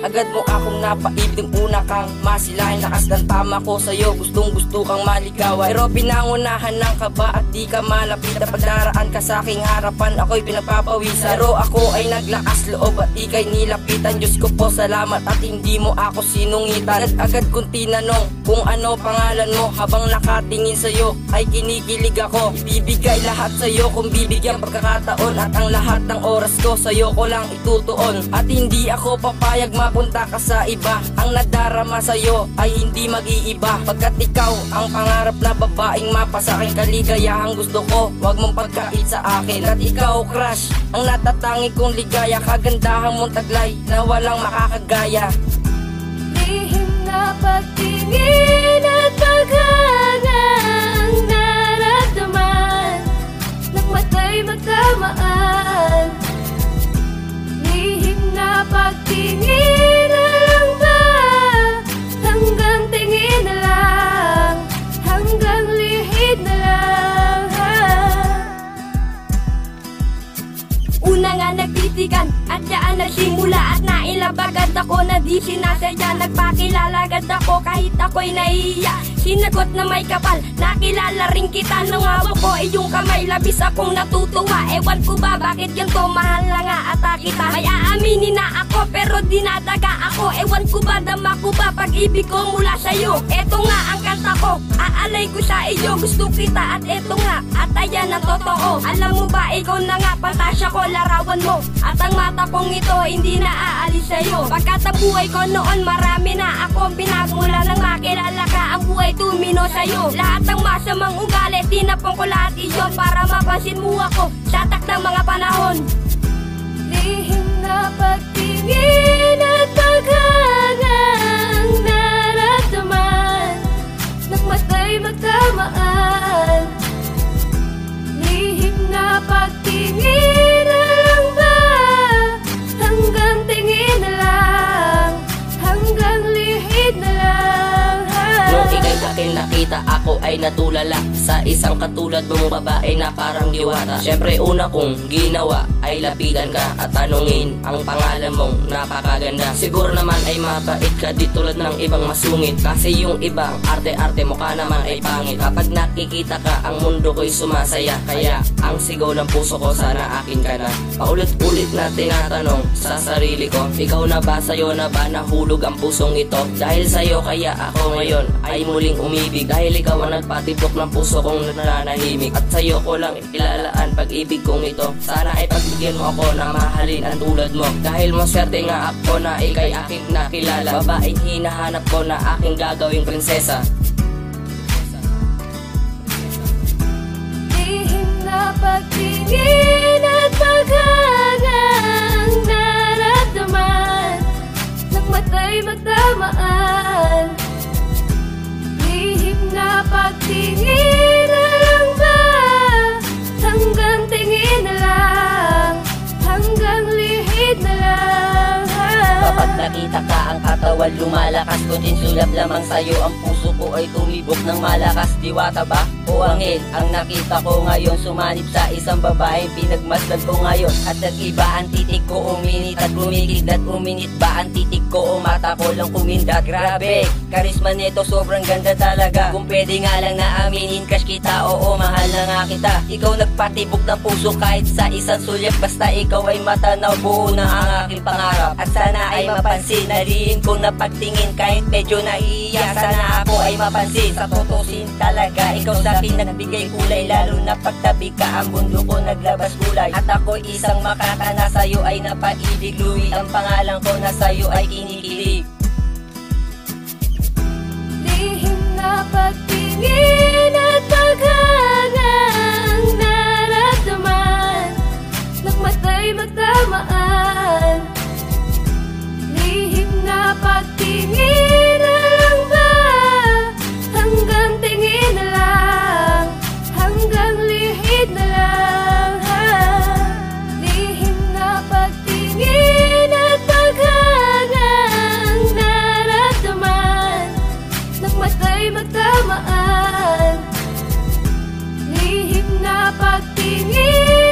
Agad mo akong napaibig, una kang masilahin. Lakas ng tama ko sa'yo, gustong gusto kang maligawan. Pero pinangunahan ng kaba at di ka malapit. Pagdaraan ka sa aking harapan, ako'y pinagpapawisan. Pero ako ay naglakas loob at ika'y nilapitan. Diyos ko po salamat at hindi mo ako sinungitan. Agad kong tinanong kung ano pangalan mo. Habang nakatingin sa'yo ay kinikilig ako. Ibibigay lahat sa'yo kung bibigyan pagkakataon. At ang lahat ng oras ko sa'yo ko lang itutuon. At hindi ako papayag mapunta ka sa iba. Ang nadarama sa'yo ay hindi mag-iiba. Pagkat ikaw ang pangarap na babaeng mapasaking kaligayahang gusto ko. Huwag mong pagkait sa akin. At ikaw crush, ang natatangi kong ligaya. Kagandahang mong taglay na walang makakagaya. Lihim na pagtingin at paghanga ang nararamdaman ng mata'y magtamaan. Lihim na pagtingin na lang ba, hanggang tingin na lang, hanggang lihid na lang. Una nga nagtitigan at daan nagsimula at nailabagad ako na di sinasadya. Nagpakilala agad ako kahit ako'y nahihiya. Sinagot na may kapal, nakilala rin kita. Nung hawak ko ay yung kamay, labis akong natutuwa. Ewan ko ba bakit ganito, mahal na nga ata kita. May aaminin na ako pero dinadaga ako. Ewan ko ba, dama ko ba pag-ibig ko mula sa'yo. Eto nga ang kanta ko, aalay ko sa iyo. Gusto kita at eto nga, at ayan ang totoo. Alam mo ba, ikaw na nga, pantasya ko, larawan mo. At ang mata kong ito, hindi na aalis sa'yo. Pagkat ang buhay ko noon, marami na akong pinagmula. Nang makilala ka, ang buhay tumino sa'yo. Lahat ng masamang ugali, tinapong ko lahat iyon para mapansin mo ako sa takdang mga panahon. Lihim na pagtingin at paghanga ang nararamdaman ng mata'y magtamaan. Lihim na pagtingin na lang ba, hanggang tingin na lang, hanggang lihid na lang. Nung ika'y akin nakita, ako ay natulala sa isang katulad mong babae na parang diwata. Syempre una kong ginawa ay lapitan ka at tanungin ang pangalan mong napakaganda. Siguro naman ay mabait ka di tulad ng ibang masungit. Kasi yung ibang arte-arte mukha naman ay pangit. Kapag nakikita ka, ang mundo ko'y sumasaya. Kaya ang sigaw ng puso ko, sana akin ka na. Paulit-ulit na tinatanong sa sarili ko, ikaw na ba, sa'yo na ba nahulog ang pusong ito? Dahil sa'yo kaya ako ngayon ay muling umibig. Dahil ikaw ang nagpatibok ng puso kong nananahimik. At sa'yo ko lang ilalaan pag-ibig kong ito. Sana ay pagbigyan mo ako na mahalin ang tulad mo. Dahil maswerte nga ako na ika'y aking nakilala. Babaeng hinahanap ko na aking gagawing prinsesa. Lihim na pagtingin at paghanga ang nararamdaman ng mata'y magtamaan. Lihim na pagtingin na lang ba, hanggang tingin na lang, hanggang lihid na lang. Kapag nakita ka, ang katawan lumalakas. Kunting sulap lamang sa'yo, ang puso ko ay tumibok ng malakas. Diwata ba o anghel ang nakita ko ngayon? Sumanib sa isang babaeng pinagmasdan ko ngayon. At nag-iba ang titig ko, uminit at umigid. At uminit ba ang titig ko o mata ko lang kumindat? Grabe, karisma nito sobrang ganda talaga. Kung pwede nga lang na aminin, cash kita, oo mahal na nga kita. Ikaw nagpatibok ng puso kahit sa isang sulyap. Basta ikaw ay matanaw, buo na ang aking pangarap. At sana ay mapansin, nariin kong napagtingin. Kahit medyo naiiyak, sana ako ay mapansin. Sa tutusin talaga, ikaw sa akin nagbigay kulay. Lalo na pagtabi ka, ang mundo ko naglabas kulay. At ako isang makaka na sa'yo ay napaibig. Louie ang pangalan ko, na sa'yo ay kinikilig. Lihim na pagtingin at paghanga ang nararamdaman ng mata'y magtamaan. Lihim na pagtingin na lang ba, hanggang tingin na lang, hanggang lihid na lang. Lihim na pagtingin at paghanga ang nararamdaman ng mata'y magtamaan. Lihim na pagtingin